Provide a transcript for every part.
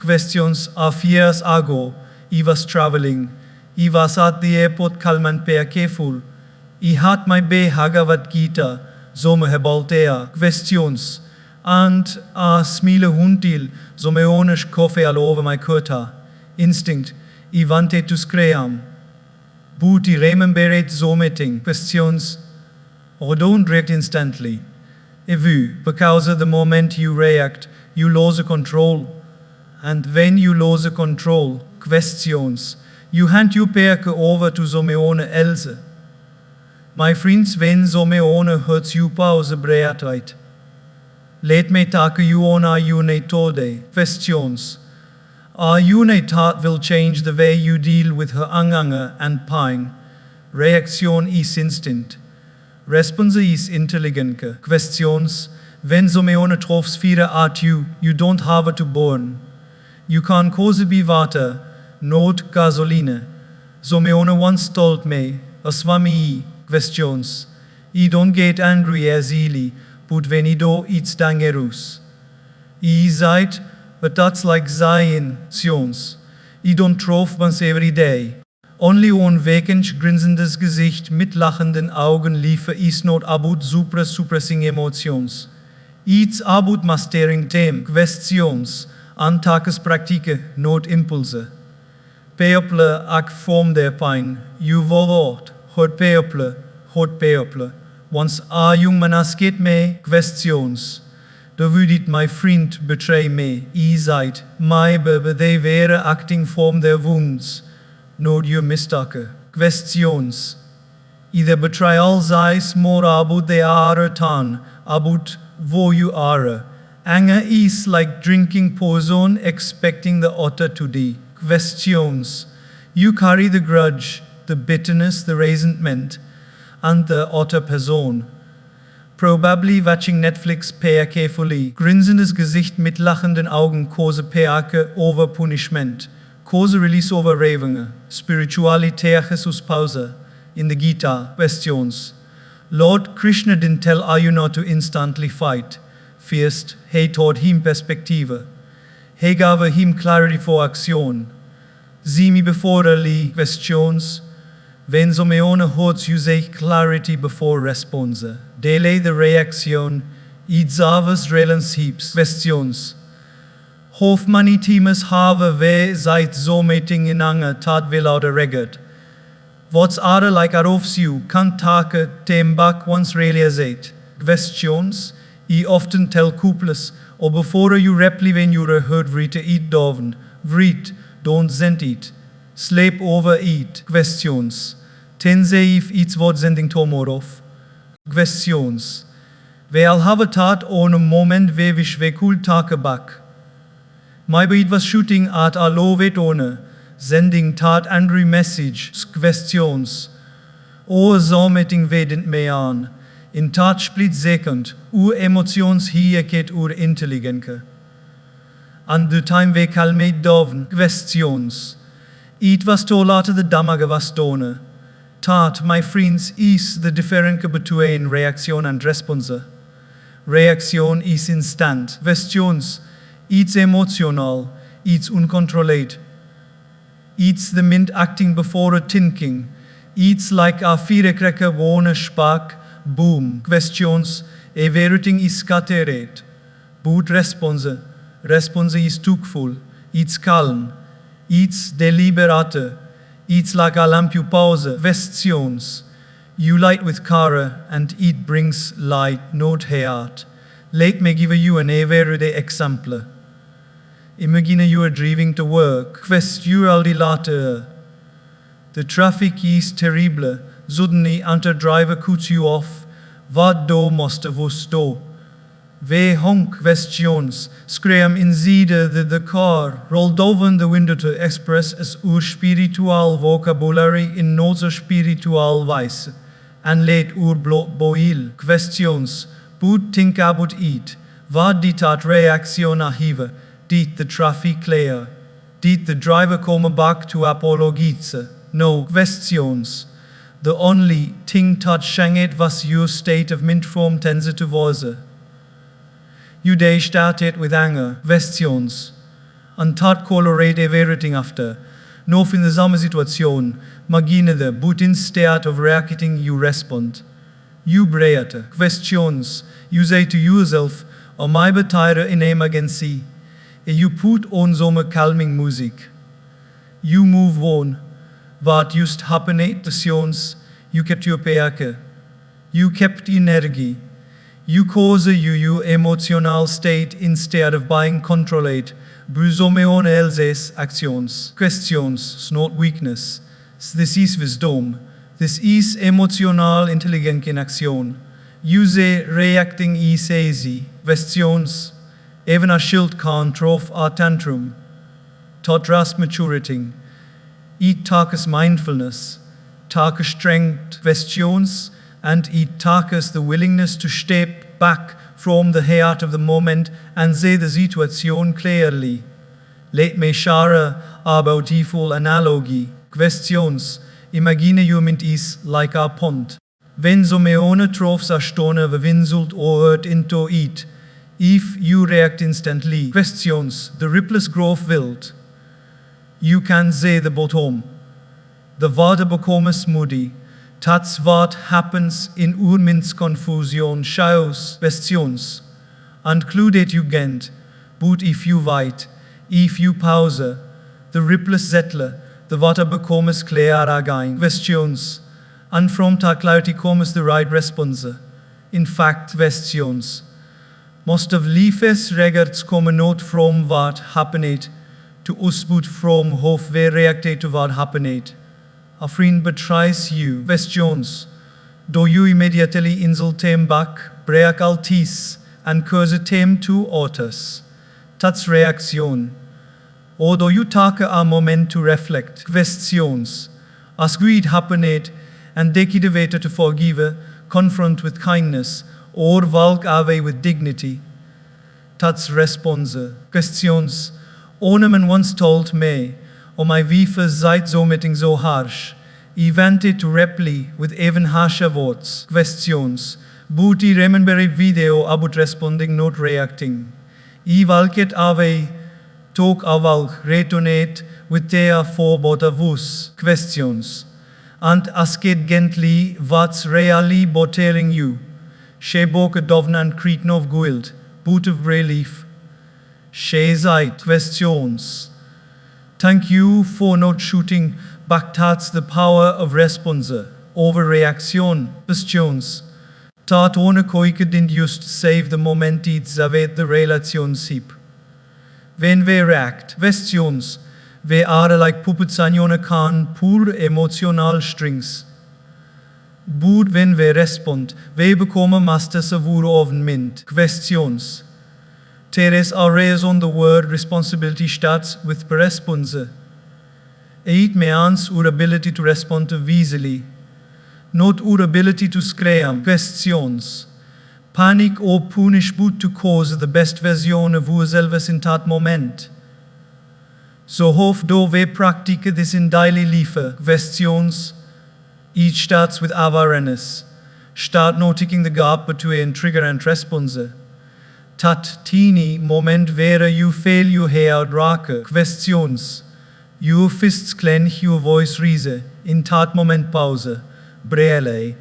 Questions of years ago, I was traveling. I was at the airport Kalman per careful. I had my Bhagavad Gita, som hebaltea. Questions. And a smile huntil, som eonisch koffe all over my kurta. Instinct. I wanted to scream. But I remembered zometing. Questions. Or don't react instantly. If you, because of the moment you react, you lose control. And when you lose control, questions, you hand your perke over to zomeone else. My friends, when zomeone hurts you pause breatheit. Let me take you on a unit today. Questions. Our unit heart will change the way you deal with her anger and pain. Reaction is instant. Response is intelligent. Questions. When zomeone troughs fear at you, you don't have to burn. You can cause be water, not gasoline. Zomeone once told me, Swami, questions. I don't get angry as easily, but when I do, it's dangerous. I said, but that's like Zion, Sions. I don't trof once every day. Only on vacant, grinsendes Gesicht mit lachenden Augen liefe is not about suppressing emotions. It's about mastering them, questions, antagespraktike, not impulse. People act from their pijn, you woord, hot people. Once a young man asked me questions. Da würdet my friend betray me, I said, my baby, they were acting from their wounds. Not your mistake. Questions. Either betrayal is more about the are about wo you are. Anger is like drinking poison, expecting the other to die. Questions. You carry the grudge, the bitterness, the resentment, and the other person. Probably watching Netflix per carefully. Grinsendes Gesicht mit lachenden Augen cause perke over punishment. Cause release over raving. Spirituality Jesus pause. In the Gita, questions. Lord Krishna didn't tell Arjuna to instantly fight. First, he taught him perspective. He gave him clarity for action. Zie me bevorderly questions. Wenn zomeone hurts, you say clarity before response. Delay the reaction. Iets avers relens heaps. Questions. Hofmanni teams have we seit zometing in anger tat without a record. What's other like arofs you, kan take tem back once realized. Questions. I often tell couples, or before you reply when you're heard vrite eat doven. Vrit, don't send it. Sleep over eat. Questions. Tense if iets wordt sending tomorrow. Questions. We'll have a tat on a moment where we cool take back. Maybe it was shooting at a low weight owner, sending tat angry message. Questions. O zometing vedent me aan. In tat split second, emotions hier get intelligente. And the time we calmate doven. Questions. It was to later the damage was done. Tat, my friends, is the difference between reaction and response. Reaction is instant. Questions. It's emotional. It's uncontrolled. It's the mind acting before a thinking. It's like a firecracker warner spark. Boom. Questions. Everything is scattered. But response. Response is tukful. It's calm. It's deliberate. It's like a lamp you pause. Questions. You light with cara and it brings light, not heart. Let me give you an everyday example. Imagine you are driving to work. Question later. The traffic is terrible. Suddenly, another driver cuts you off. Vad då måste vi stå? We honk. Questions. Scream inside the car. Roll down the window to express as ur spiritual vocabulary in not so spiritual wise. And let ur boil. Questions. But think about it. Vad dit at reaction have? Did the traffic clear? Did the driver come back to apologize? No. Questions. The only thing that changed was your state of mind from tense to voice. Your day started with anger. Questions. En tat colorate everything after. No in dezelfde situation, magine de, but instead of reacting you respond. You breate, questions, you say to yourself, or my betire in emergency, and you put on some calming music. You move on, wat just happenet stations, you kept your peake. You kept energy. You cause you emotional state instead of buying controlate. Buzomeon elses actions. Questions, not weakness. This is wisdom. This is emotional intelligence in action. Use reacting is easy. Questions. Even a shield can't trough a tantrum. Tot ras maturating. Eat takas mindfulness. Takas strength. Questions. And it takas the willingness to step back from the heart of the moment and see the situation clearly. Let me share a beautiful analogy. Questions. Imagine you mint is like a pond. Wenn so meone troughs a stone winselt or earth into it. If you react instantly. Questions. The ripples grow wild. You can see the bottom. The water becomes muddy. That's what happens in Urmins confusion, chaos, questions. Included you gent, but if you wait, if you pause, the ripples settle, the water becomes clear again. Questions. And from that clarity comes the right response. In fact, questions. Most of liefes regards come not from what happened to us, but from how we reacted to what happened. A friend betrays you. Questions. Do you immediately insult him back, break all teeth, and curse him to others? That's reaction. Or do you take a moment to reflect? Questions. Ask it happened, and take it away to forgive, confront with kindness, or walk away with dignity. That's response. Questions. Ornament once told me, o my wife seid so meting so harsh. I wanted to reply with even harsher words. Questions. But I remember a video about responding, not reacting. I valket away, talk awal, retonate with their forbota vus. Questions. And ask it gently what's really bothering you. She boke dovnan kritnov guild, boot of relief. She seid. Questions. Thank you for not shooting back. That's the power of response over reaction. Questions. Tat ohne koike didn't just save the moment it zavet the relationship. When we react, questions. We are like puppets on a can pull emotional strings. But when we respond, we become masters of our own mind. Questions. There is a reason the word responsibility starts with response. It means our ability to respond easily, not our ability to scream. Questions. Panic or punish but to cause the best version of ourselves in that moment. So hof do we practice this in daily life. Questions. Each starts with awareness. Start noticing the gap between trigger and response. That teeny moment where you feel your hair rake. Questions. Your fists clench, your voice raise. In that moment pause. Brele.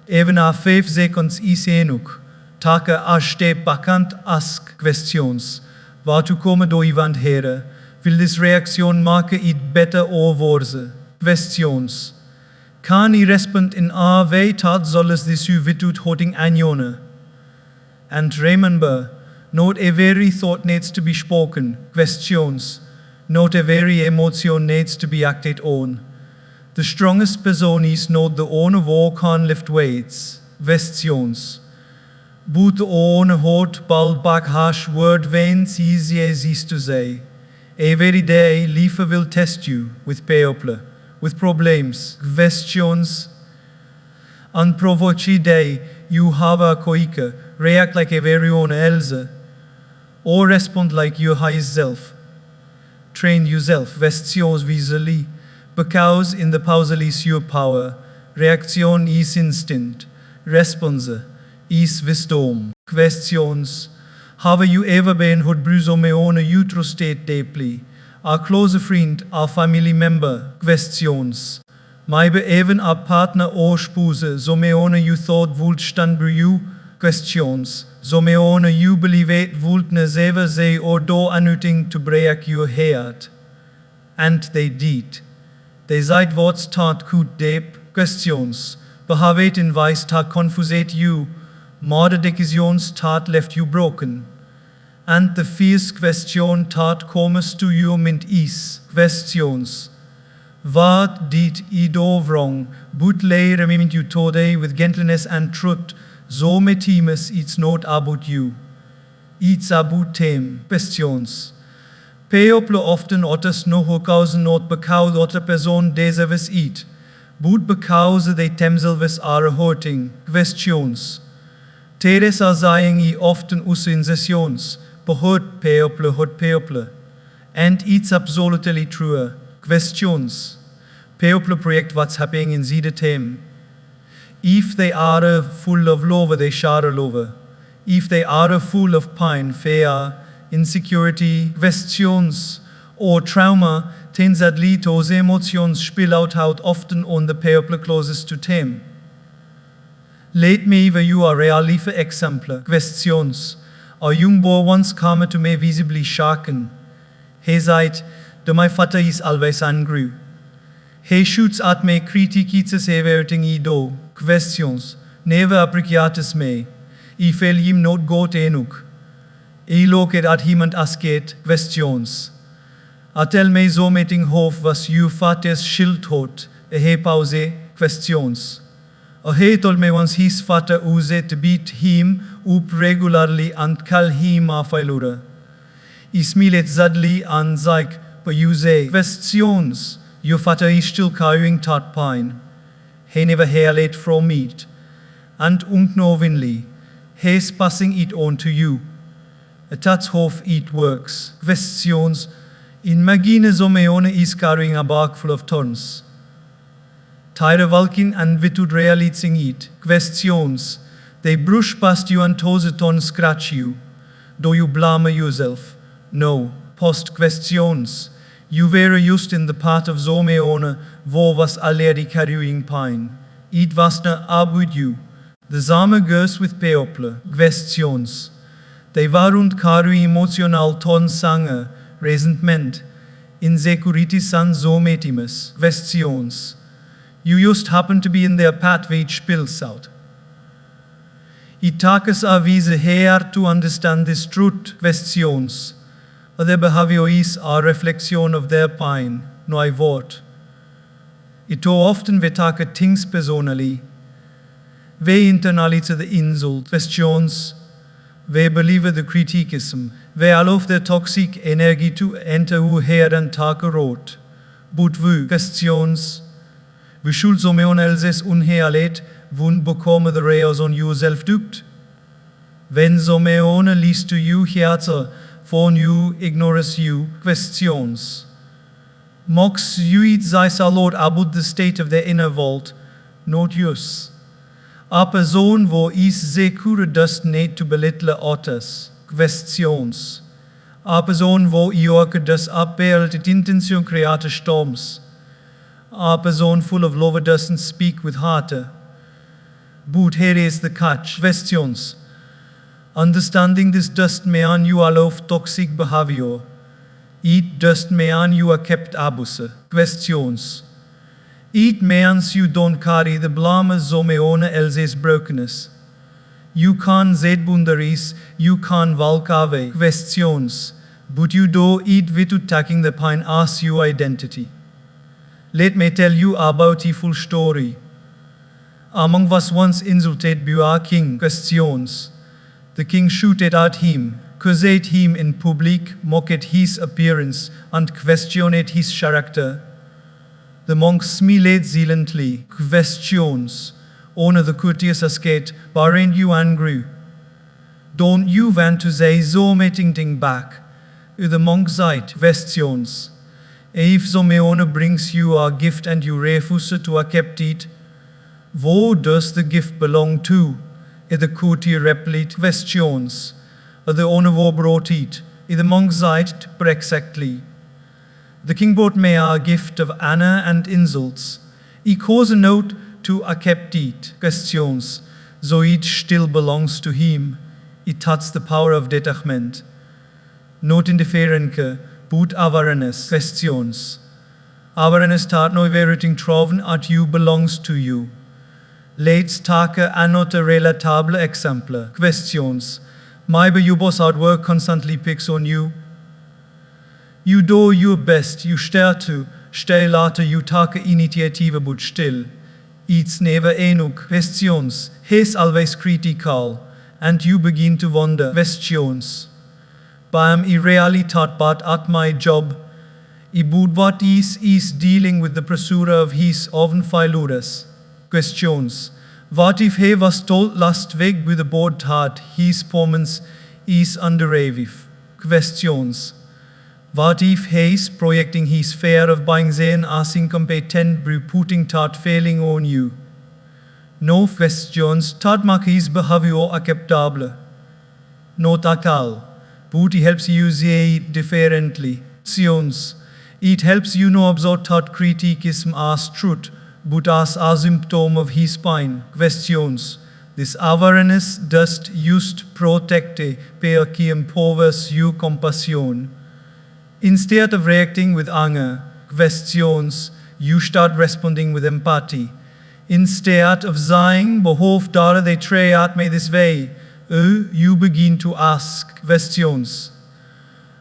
Even a 5 seconds is enough. Take a step back and ask questions. Waartoe komen do iemand here? Will this reaction make it better or worse? Questions. Kan I respond in a way that zolles this u without holding anyone? And remember, not every thought needs to be spoken. Questions. Not every emotion needs to be acted on. The strongest person is not the one who can lift weights. Questions. But the one hot bald back harsh word veins easy as is to say. Every day life will test you with people, with problems, questions. On provoci day you have a koike, react like everyone else, or respond like your high self. Train yourself, questions visually, because in the pause is your power. Reaction is instinct, response is wisdom. Questions. Have you ever been hod bruso me one you trusted deeply? A close friend, a family member? Questions. Maybe even a partner or spouse, so me one you thought would stand by you? Questions. So me one you believe it would never say or do anything to break your heart. And they did. They said what start could deep? Questions. Behavet in vice ta confusate you. More decisions tat left you broken. And the first question tat comes to you mint is. Questions. What did I do wrong? But lay remind you today with gentleness and truth. So me teams it's not about you. It's about them. Questions. People often otters no hoekausen not because otter person deserves it. But because they themselves are hurting. Questions. Teresa saying I often in sessions. Behurt people. And it's absolutely true. Questions. People project what's happening in the them. If they are full of love, they share love. If they are full of pain, fear, insecurity, questions, or trauma, things that lead those emotions spill out often on the people closest to them. Let me give you a real life example. Questions. A young boy once came to me visibly shaken. He said, my father is always angry. He shoots at me, critiques everything I do. Questions. Never appreciates me. I feel him not good enough. I look at him and ask it. Questions. I tell me so meeting hof was you father's schild hot. He pause. Questions. He told me once his father used to beat him up regularly and call him a failure. I smiled sadly and said, but you say, questions. Your father is still carrying that pain. He never heard it from it. And unknowingly, he's passing it on to you. That's how it works. Questions. Imagine so meone is carrying a bag full of thorns. Tyre walking and without realizing it. Questions. They brush past you and those thorns scratch you. Do you blame yourself? No. Post questions. You were used in the part of Zomeone, wo was already carrying pain. It was not about you. The same goes with people. Questions. They weren't carrying emotional tonsange, resentment, insecurity and so metimus. Questions. You just happen to be in their path which spills out. It takes a vise here to understand this truth. Questions. Their behavior is a reflection of their pain, no I word. It too often we take things personally. We internalize the insult, questions. We believe the criticism. We allow the toxic energy to enter who hear and take a road. But we, questions. We should so meon elses unheerlet, wun bekomme the reyes on yourself dukt. Wenn so meone least to you herzer, for you ignores you. Questions. Mox you it zeis a Lord about the state of their inner world, not yours. A person wo is secure dust need to belittle others. Questions. A person wo iorke das abwählt it intention create storms. A person full of love doesn't speak with heart. But here is the catch. Questions. Understanding this does mean you allow toxic behavior. It does mean you are kept abuse. Questions. It means you don't carry the blame so meone else's brokenness. You can't set boundaries, you can't walk away. Questions. But you do it without taking the pain as your identity. Let me tell you a beautiful story. Among was once insulted by a king. Questions. The king shouted at him, cursed him in public, mocked his appearance, and questioned his character. The monk smiled silently. Questions. Ohne the courteous asked, aren't you angry? Don't you want to say so meeting back? The monk said, questions. If so meone brings you a gift and you refuse to accept it, wo does the gift belong to? The courtier replied, questions. the onevor brought it, I the monk seid exactly. The king brought me a gift of honor and insults. I cause a note to accept it, questions, so it still belongs to him. It has the power of detachment. Not indifferenke, but awareness, questions. Awareness tat no everything troven at you belongs to you. Leeds take anot a relatable exemplar, questions. Maybe you boss outwork constantly picks on you. You do your best, you sterte, later you take initiative but still. It's never enough, questions. He's always critical, and you begin to wonder, questions. Bam I really thought but at my job, I bud what is dealing with the pressure of his oven filures. Questions. What if he was told last week with the board that his performance is underrated? Questions. What if he is projecting his fear of being seen as incompetent by putting that failing on you? No questions that make his behavior acceptable. Not at all. But it helps you see it differently. Questions. It helps you know observe that criticism as truth, but as a symptom of his pain. Questions. This awareness does just protect perché empowers you compassion. Instead of reacting with anger, questions, you start responding with empathy. Instead of saying, behoeft dat they try at me this way, you begin to ask questions.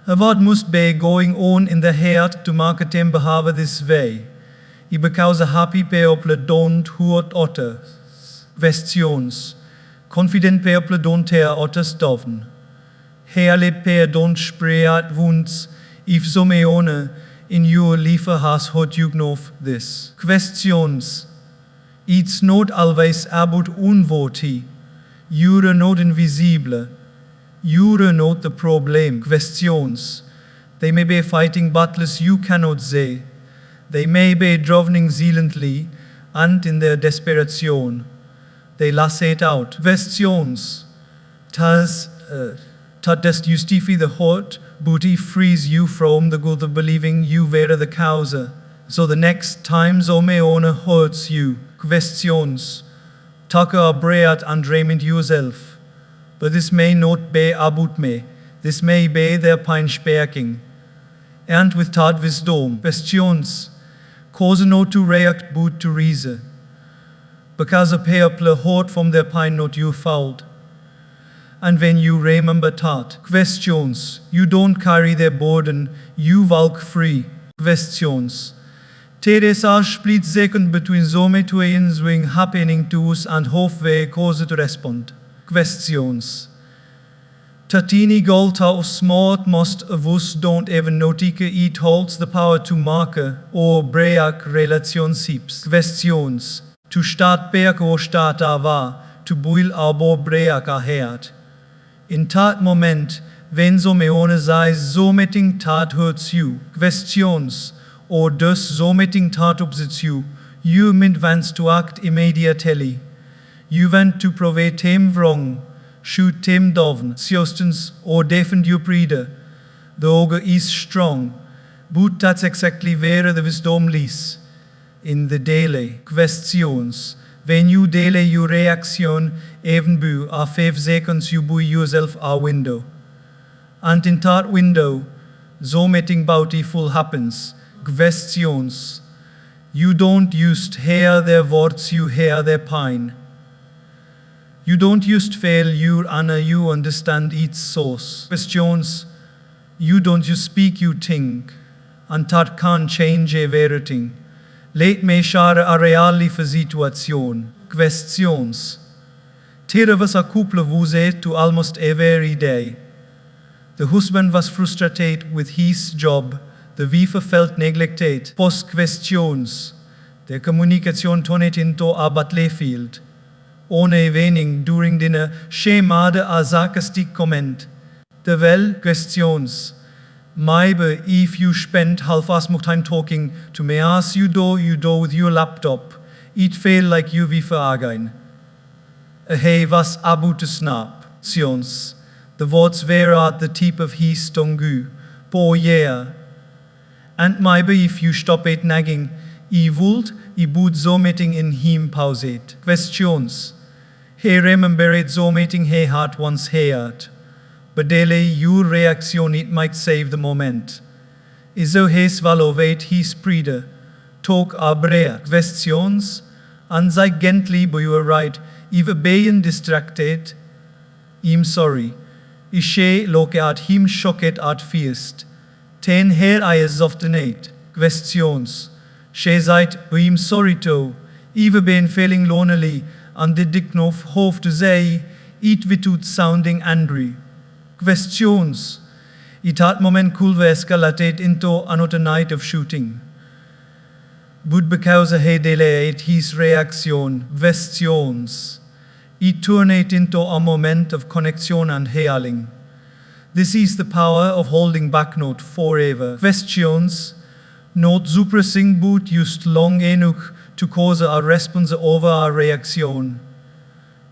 What must be going on in the heart to make them behave this way? Because a happy people don't hurt others. Questions. Confident people don't hear others doven. Herlig people don't spread wounds. If some eone in your life has hurt you know this. Questions. It's not always about unworthy. You're not invisible. You're not the problem. Questions. They may be fighting battles you cannot see. They may be drowning silently, and in their desperation, they lassate out. Questions. That does justify the hurt, but it frees you from the good of believing you were the cause. So the next time some owner hurts you. Questions. Take a breath and remind yourself. But this may not be about me. This may be their pain speaking. And with that wisdom, questions. Cause not to react but to reason. Because a people hurt from their pain not your fault. And when you remember that, questions, you don't carry their burden, you walk free. Questions. There is a split second between some two swing happening to us and halfway cause to respond. Questions. Tatini Golta or smart most of us don't even notice it holds the power to mark or break relationships. Questions. To start berg or start war, to build aber break a heart. In that moment, when some eone says something that hurts you, questions, or does something that upsets you, you meant wants to act immediately. You want to prove him wrong, shoot him down, sjostens, or defend your breeder. The ogre is strong, but that's exactly where the wisdom lies. In the daily questions. When you delay your reaction, even bu a 5 seconds you buy yourself a window. And in that window, something beautiful happens. Questions. You don't just hear their words, you hear their pain. You don't just feel your honor, you understand its source. Questions. You don't just speak, you think. And that can change everything. Let me share a reale situation. Questions. There was a couple who said to almost every day. The husband was frustrated with his job. The wife felt neglected. Post questions. The communication turned into a battlefield. Ohne Wenig during dinner, she made a sarcastic comment. The well questions. Maybe if you spend half as much time talking to me as you do with your laptop, it feel like you we again. He was about to snap. Sions. The words were at the tip of his tongue. Po yeah. And maybe if you stop it nagging, I would, I boot zo meeting in him pauset. Questions. He remember it zo meeting he had once heard. Bedele your reaction it might save the moment. Iso hes valovate his pride. Talk abrea. Questions. And sei gently by your right, if being distracted. I'm sorry. Ishe loke at him shocket at feast. Ten her eyes of the night. Questions. She said, I'm sorry to. Even been feeling lonely, and the dicknof hope to say, it without sounding angry. Questions. It had moment could escalate into another night of shooting. But because he delayed his reaction, questions. It turned it into a moment of connection and healing. This is the power of holding back not forever. Questions. Not suppressing but used long enough to cause a response over a reaction.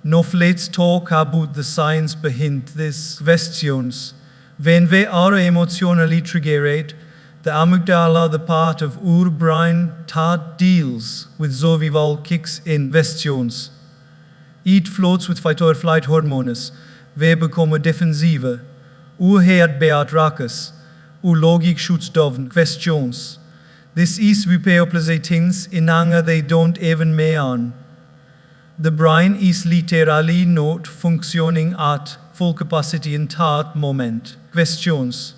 No let's talk about the science behind these questions. When we are emotionally triggered, the amygdala, the part of our brain that deals with survival, kicks in questions. It floats with fight or flight hormones. We become defensive. Our head beat rakus. Our logic shoots down. Questions. This is we pay up things in anger they don't even mean. The brain is literally not functioning at full capacity in that moment. Questions.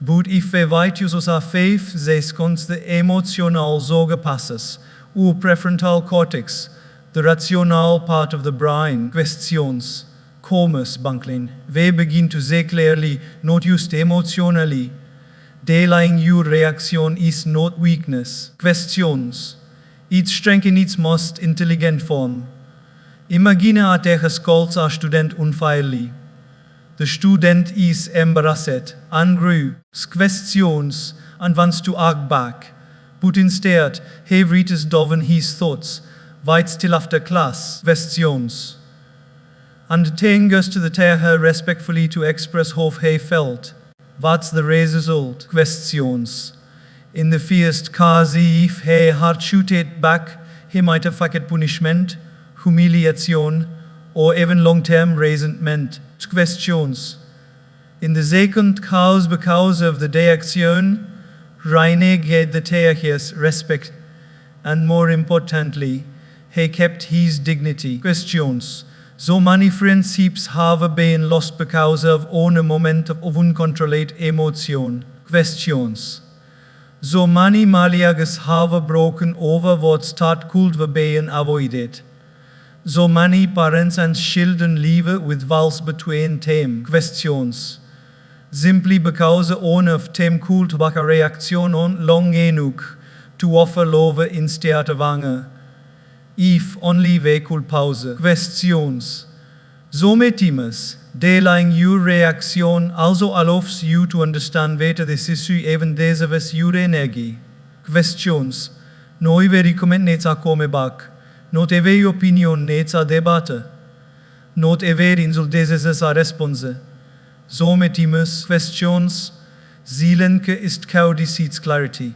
But if we weit use our faith, seconds the emotional zorge passes, our prefrontal cortex, the rational part of the brain. Questions. Komisch, Banklin. We begin to say clearly, not used emotionally. Delaying your reaction is not weakness. Questions. Each strength in its most intelligent form. Imagine at a school a student unfeierlich. The student is embarrassed, angry, questions, and wants to argue back. But instead, he reads down his thoughts, waits till after class. Questions. And then goes to the teacher respectfully to express how he felt. What's the result? Questions. In the first case, if he had shooted back, he might have faced punishment, humiliation, or even long-term resentment. Questions. In the second case, because of the reaction, Raine gave the teacher's respect, and more importantly, he kept his dignity. Questions. So many friendships have been lost because of a moment of uncontrolled emotion. Questions. So many marriages have broken over what that could be avoided. So many parents and children live with walls between them. Questions. Simply because one of them could back a reaction on long enough to offer love instead of anger. If only we could pause. Questions. Sometimes, delaying your reaction also allows you to understand better this issue even deserves your energy. Questions. Noi we recommend neța come back. Not every opinion neța debate. Not every insul deserves a response. Sometimes, questions. Zielenke ist kaudi seeks clarity.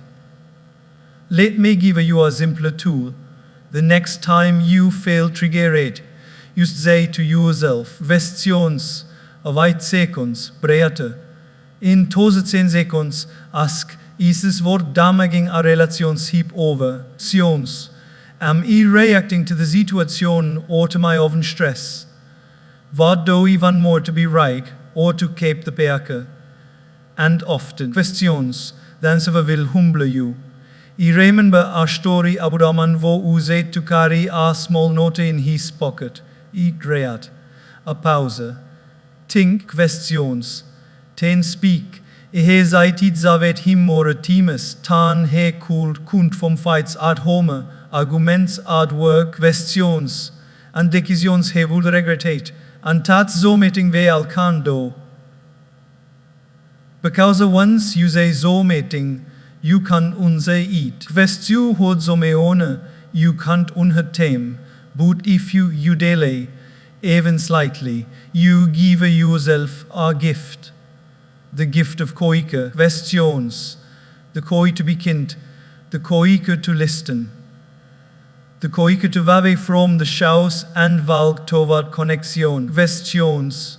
Let me give you a simpler tool. The next time you feel triggered, you say to yourself, questions, of 8 seconds, breite. In 10 seconds, ask, is this word damaging a relationship over? Questions. Am I reacting to the situation or to my own stress? What do I want more to be right or to keep the perke? And often, questions, the answer will humble you. I remember a story about a man who said to carry a small note in his pocket. I read. A pause. Think questions. Ten speak. He zeitigt zavet him more times. Tan he kult kunt vom fights ad home. Arguments ad work. Questions. And decisions he would regrettate. And tat so meeting we al kan do. Because once you say so meeting, you kan unse eat. Question hod so meone, you can't unhet tem. But if you delay, even slightly, you give yourself a gift. The gift of koike, questions, the koi to be kind, the koike to listen, the koike to vave from the shows and valg toward connection, questions.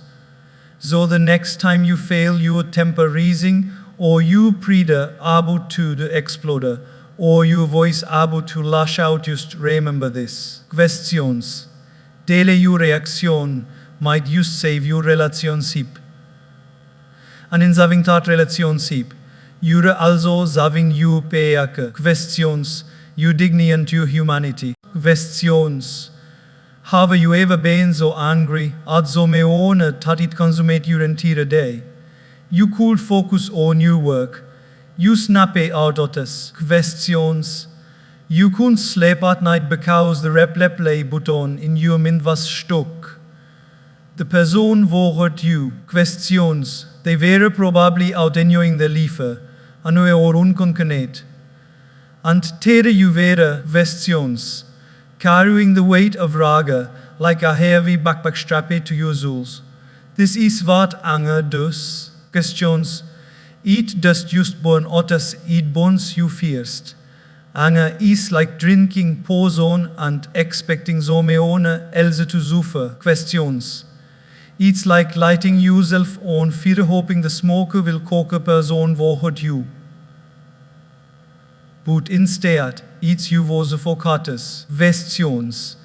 So the next time you fail your temper raising, or you preda able to the exploder, or your voice able to lash out, just remember this. Questions. Dele your reaction might just save your relationship. And in saving that relationship, you're also saving you payake. Questions. You dignity and your humanity. Questions. Have you ever been so angry at so meone that it consumed your entire day? You could focus on your work. You snap out of this. Questions. You couldn't sleep at night because the replay button in your mind was stuck. The person who hurt you. Questions. They were probably out enjoying their life, and we are unconconnected. And tere you were questions. Carrying the weight of raga like a heavy backpack strapped to your shoulders. This is what anger does. Questions. It does just burn others, it burns you first. Anger is like drinking poison and expecting someone else to suffer. Questions. It's like lighting yourself on fear hoping the smoke will cook a person who hurt you. But instead, it's you was focatus. Questions.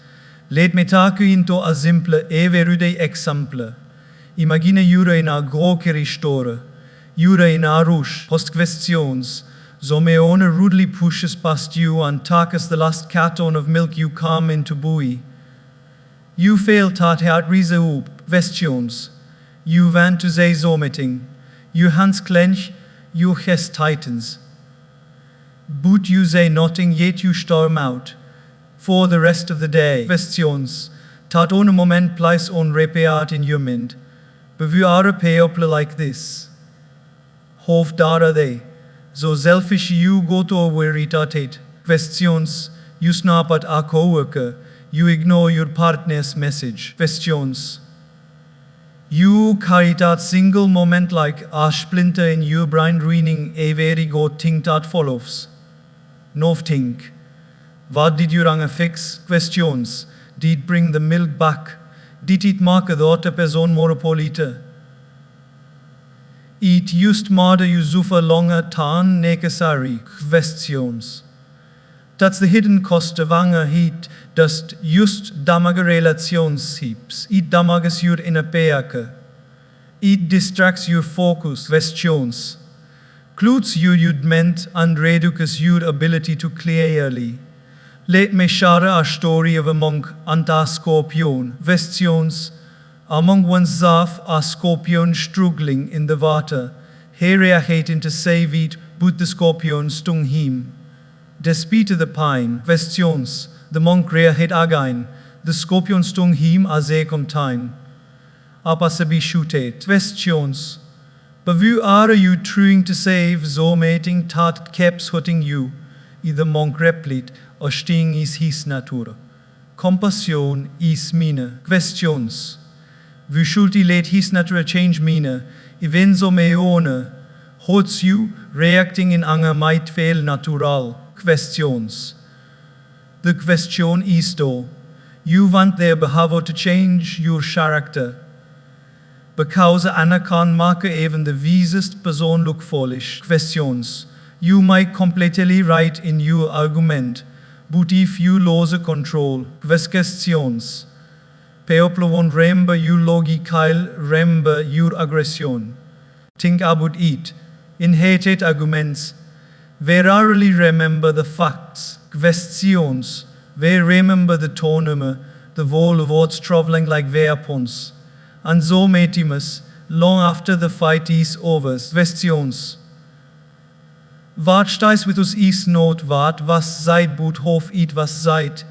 Let me take you into a simple everyday example. Imagine you're in a grocery store. You're in a rush. Post questions. Someone rudely pushes past you and takes the last carton of milk you come into buy. You fail that hard reserve. Questions. You want to say something. Your hands clench, your chest tightens. But you say nothing, yet you storm out. For the rest of the day. Questions. That on a moment place on repeat in your mind. But we are a people like this. Hof dara they. So selfish you go to a very irritated. Questions. You snap at a coworker. You ignore your partner's message. Questions. You carry that single moment like a splinter in your brain ruining a very good thing that follows. No think. What did your anger fix? Questions. Did it bring the milk back? Did it mark the other person more polite? It just made you suffer longer than necessary. Questions. That's the hidden cost of anger. It does just damage relationships. It damages your inner being. It distracts your focus. Questions. Clothes your judgment and reduces your ability to clearly. Let me share a story of a monk and a scorpion. Questions. Among oneself, a scorpion struggling in the water. He reacted to save it, but the scorpion stung him. Despite the pain. Questions. The monk reacted again. The scorpion stung him a second time. Apasabi shooted. Questions. But who are you trying to save so mating that keeps hurting you? The monk replied, a sting is his nature. Compassion is mine. Questions. We should let his nature change mine. Even so meone hurts you, reacting in anger might fail natural. Questions. The question is though, you want their behavior to change your character. Because Anna can make even the wisest person look foolish. Questions. You might completely right in your argument, but if you lose control. Questions. People won't remember your logical, remember your aggression. Think about it. In hated arguments, we rarely remember the facts. Questions. We remember the tournament, the wall of words traveling like weapons. And so metimus, long after the fight is over. Questions. Wat steis with us is not wat was seid, but hof it was seid.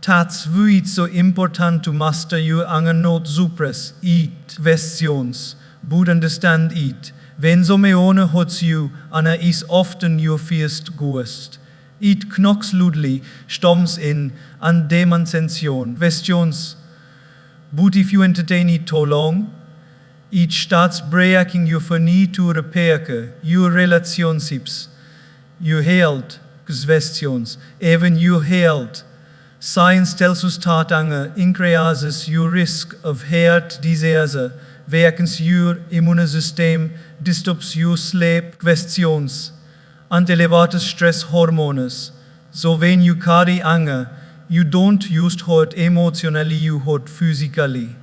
That's why it's so important to master your anger, not suppress it. Questions. But understand it. When someone hurts you, anger is often your first ghost. It knocks loudly, storms in, and demonstration. Questions. But if you entertain it too long, it starts breaking your furniture repair, your relationships, your health, questions, even your health. Science tells us that anger increases your risk of heart disease, weakens your immune system, disturbs your sleep, questions, and elevates stress hormones. So when you carry anger, you don't just hurt emotionally, you hurt physically.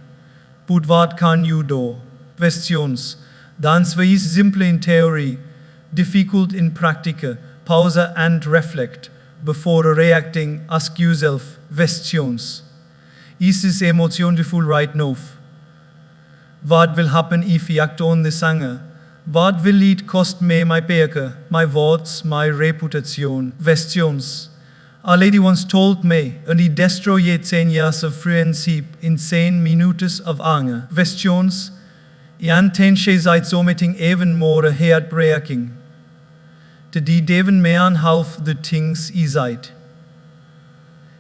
But what can you do? Questions. The answer is simple in theory, difficult in practice. Pause and reflect. Before reacting, ask yourself questions. Is this emotion full right now? What will happen if I act on this anger? What will it cost me my payker, my words, my reputation? Questions. A lady once told me, and it destroyed 10 years of friendship in 10 minutes of anger. Questions. And then she said something even more heartbreaking. Did even mehr an half the things I said.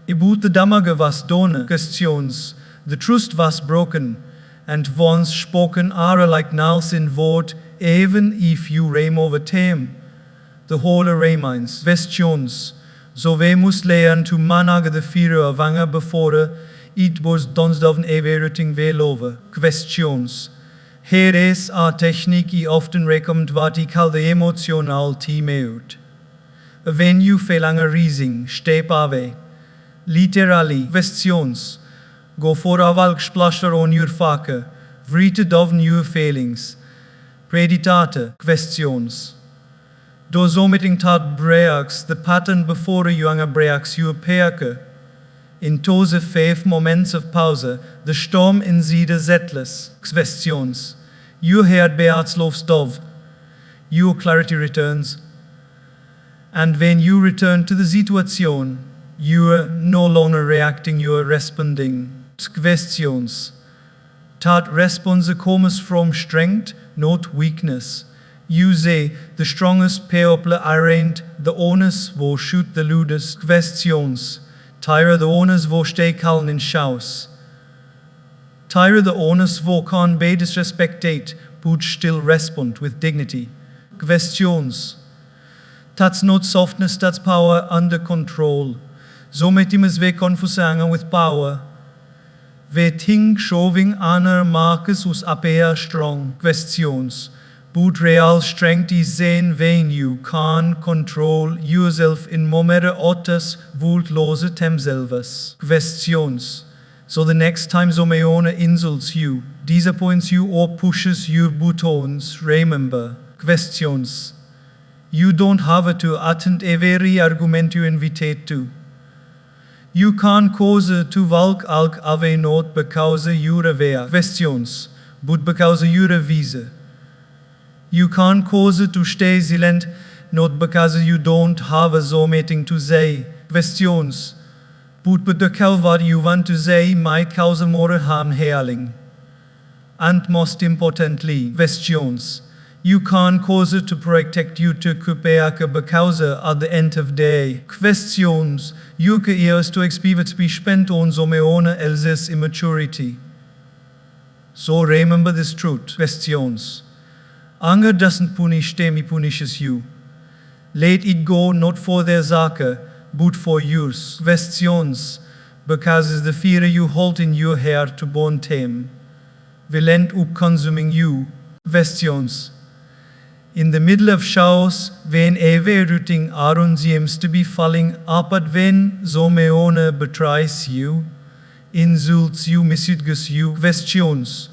About the damage was done. Questions. The trust was broken, and once spoken are like nails in wood, even if you remove them. The whole remains. Questions. So we must learn to manage the fear of anger before it was done everything well over. Questions. Here is a technique I often recommend what I call the emotional timeout. When you feel anger rising, step away. Literally, questions. Go for a walk, splash on your face. Breathe down your feelings. Meditate. Questions. Do something that breaks the pattern before you anger breaks your perke. In those 5 moments of pause, the storm inside settles. Questions. Your heart beats loves dove. Your clarity returns. And when you return to the situation, you are no longer reacting, you are responding. Questions. That response comes from strength, not weakness. You say, the strongest people aren't the ones who shoot the loudest. Questions. Tyre the ones who stay calm in shouts. Tyre the ones who can't be disrespected, but still respond with dignity. Questions. That's not softness, that's power under control. Somit is we confuse anger with power. We think showing honor marks us appear strong. Questions. But real strength is then when you can control yourself in momere others would lose themselves. Questions. So the next time someone insults you, disappoints you or pushes your buttons, remember. Questions. You don't have to attend every argument you invite to. You can cause to walk away not because you're aware. Questions. But because you're wise. You can't cause to stay silent, not because you don't have something to say. Questions. But because what you want to say might cause more harm healing. And most importantly, questions. You can't cause to protect you to kupeake because at the end of the day. Questions. You can eerst to experience be spent on someone else's immaturity. So remember this truth. Questions. Anger doesn't punish them, it punishes you. Let it go not for their sake, but for yours. Questions, because it's the fear you hold in your heart to bond them, will end up consuming you. Questions. In the middle of showers, when everything around seems to be falling apart, when someone betrays you, insults you, misuses you. Questions.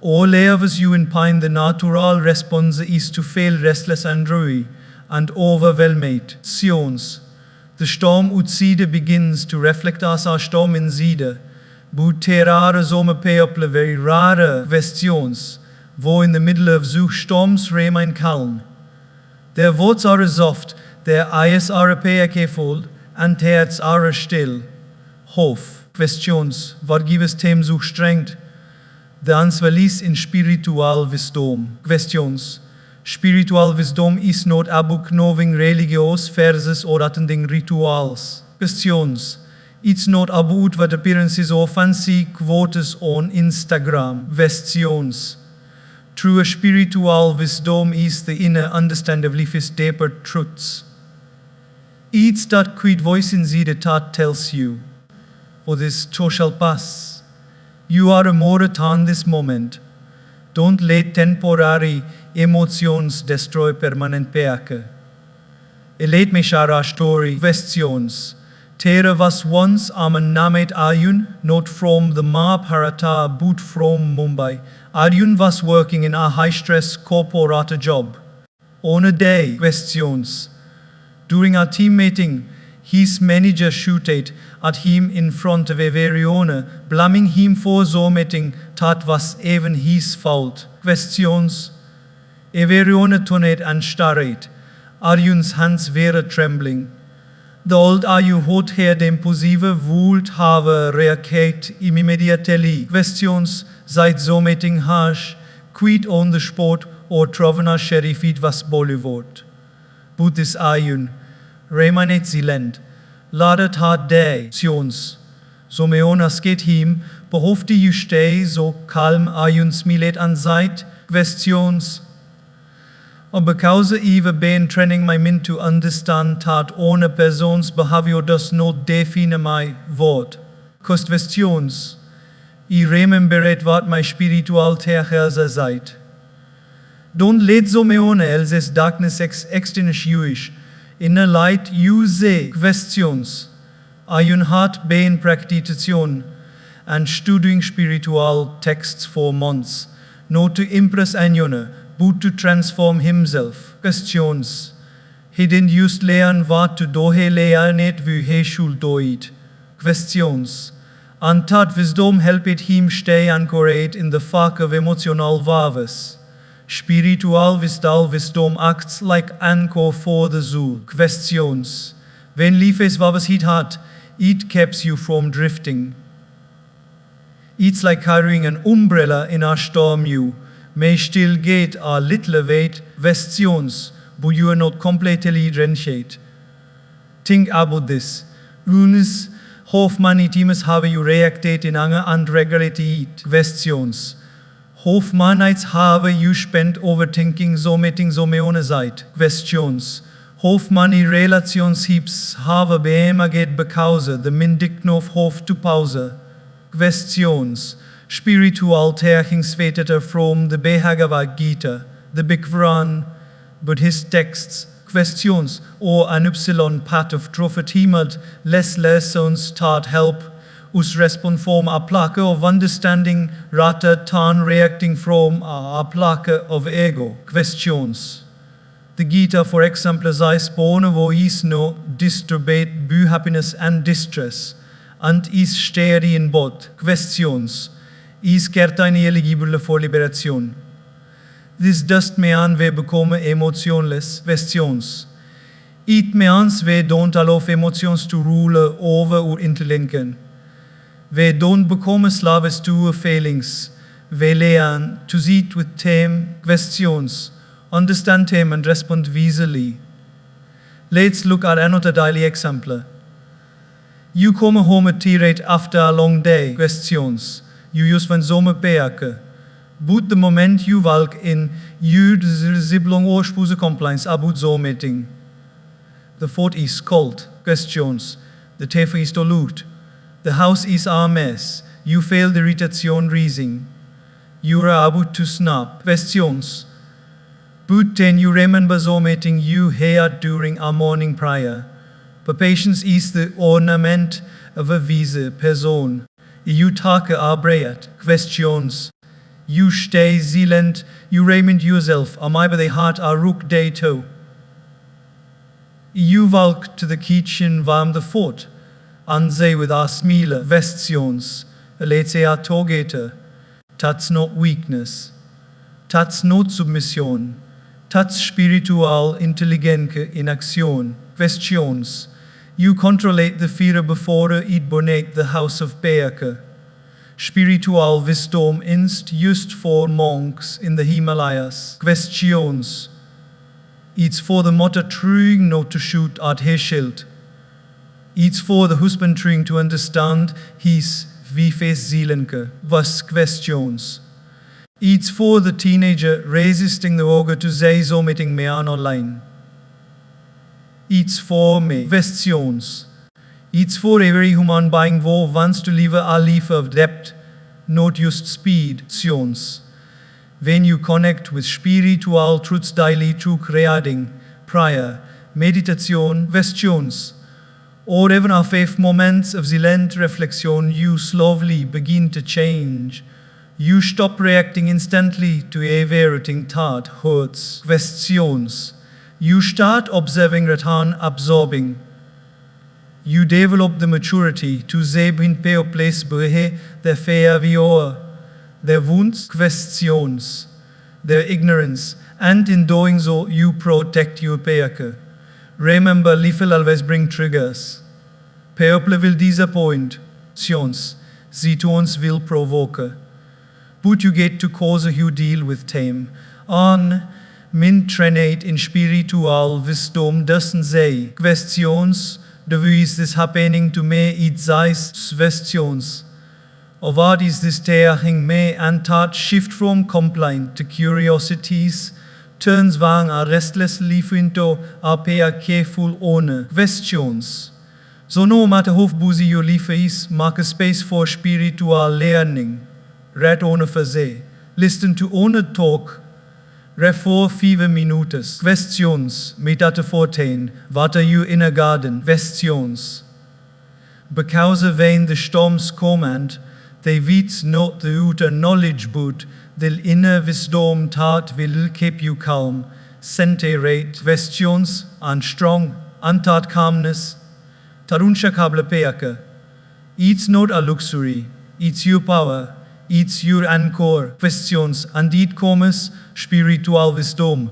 All leaves you in pain, the natural response is to feel restless and dreary and overwhelmed. Questions. The storm outside begins to reflect as a storm inside. But there are some people very rare questions, wo in the middle of such storms remain calm. Their words are soft, their eyes are careful, and their hearts are still. Hope. Questions. What gives them such strength? The answer lies in spiritual wisdom. Questions. Spiritual wisdom is not a book knowing religious verses or attending rituals. Questions. It's not about what appearances or fancy quotes on Instagram. Questions. True spiritual wisdom is the inner understanding of life's deeper truths. It's that quiet voice inside that tells you, "Oh, this too shall pass. You are more than this moment. Don't let temporary emotions destroy permanent peace." Let me share a story. Questions. There was once a man named Arjun, not from the Mahabharata but from Mumbai. Arjun was working in a high-stress corporate job. On a day, questions. During a team meeting, his manager shouted at him in front of everyone, blaming him for the meeting that was even his fault. Questions. Everyone turned and stared. Arjun's hands were trembling. The old Arjun had impulsive would have reageert immediately. Questions. Seit so meeting harsh, quit on the spot or Trovna Sheriff it was Bollywood. But this Arjun remained silent. Ladet hat day. Questions. So meonas geht him, behoefte you stay so calm Arjuns milet an Zeit. Questions. Und because I've been training my mind to understand that ohne person's behavior does not define my word. Questions. I remembered what my spiritual teachers said. Don't let so meone else's darkness extinguish. In a light you say. Questions. Arjun had been practicing and studying spiritual texts for months, not to impress anyone, but to transform himself. Questions. He didn't just learn what to do, he learned wie he should do it. Questions. And that wisdom helped him stay anchored in the fog of emotional waves. Spiritual wisdom acts like anchor for the soul. Questions. When life waves hit hard, it keeps you from drifting. It's like carrying an umbrella in a storm. You may still get a little weight. Questions, but you are not completely drenched. Think about this. Unis how many times have you reacted in anger and regretted? Questions. How many nights have you spent overthinking so meeting so meone Zeit? Questions. How many relationships have been against because the minding of hof to pause? Questions. Spiritual teachings waited from the Bhagavad Gita, the big one, but his texts. Questions or an epsilon part of truth teamed less lessons that help us respond from a plaque of understanding rather than reacting from a plaque of ego. Questions. The Gita, for example, says born wo is no disturbed by happiness and distress, and is steady in both. Questions. Is kertine eligible for liberation. This does mean we become emotionless. Questions. It means we don't allow emotions to rule over our intellect. We don't become slaves to our feelings. We learn to sit with them. Questions. Understand them and respond wisely. Let's look at another daily example. You come home tired after a long day. Questions. You use van zomerperken. But the moment you walk in, you ziblong oorspoeze complaints about zo meeting. The food is cold. Questions. The table is dilute. The house is a mess. You feel the irritation rising. You are about to snap. Questions. But then you remember zo meeting you had during a morning prayer. But patience is the ornament of a wise person. You take a breath. Questions. You stay silent, you remind yourself, am I by the heart a rook day too? You walk to the kitchen, warm the food, and say with a smile, questions, let's say a togeter. That's not weakness. That's not submission. That's spiritual intelligence in action. Questions. You controlate the fear before it burned the house of Perke. Spiritual wisdom is used for monks in the Himalayas. Questions. It's for the mother trying not to shoot at his shield. Iets voor de husband trying to understand his wife's Zeelenke was questions. Iets voor the teenager resisting the urge to say something meer online. Iets voor me questions. Iets for every human being who wants to live a life of depth, not just speed. Questions. When you connect with spiritual truths daily through creating, prayer, meditation, questions, or even a faith moments of silent reflection, you slowly begin to change. You stop reacting instantly to everything that hurts. Questions. You start observing rather than absorbing. You develop the maturity to begin to place behe their fear viewer, their wounds, questions, their ignorance, and in doing so, you protect your people. Remember, life will always bring triggers. People will disappoint. Situations will provoke. But you get to cause you deal with them. On min trained in spiritual wisdom doesn't say questions. The way is this happening to me? It says questions. Or what is this taking me? And that shift from complaint to curiosities turns one a restless life into a pair careful owner. Questions. So no matter how busy your life is, make a space for spiritual learning. Read owner for say. Listen to owner talk. Refor 5 minutes. Questions. Metate 14. What are you in a garden? Questions. Because when the storms come and they weeds not the outer knowledge but the inner wisdom that will keep you calm, centered, questions, and strong, and that calmness. Tarunsha kable peaka. It's not a luxury, it's your power. It's your anchor, questions, and it comes spiritual wisdom.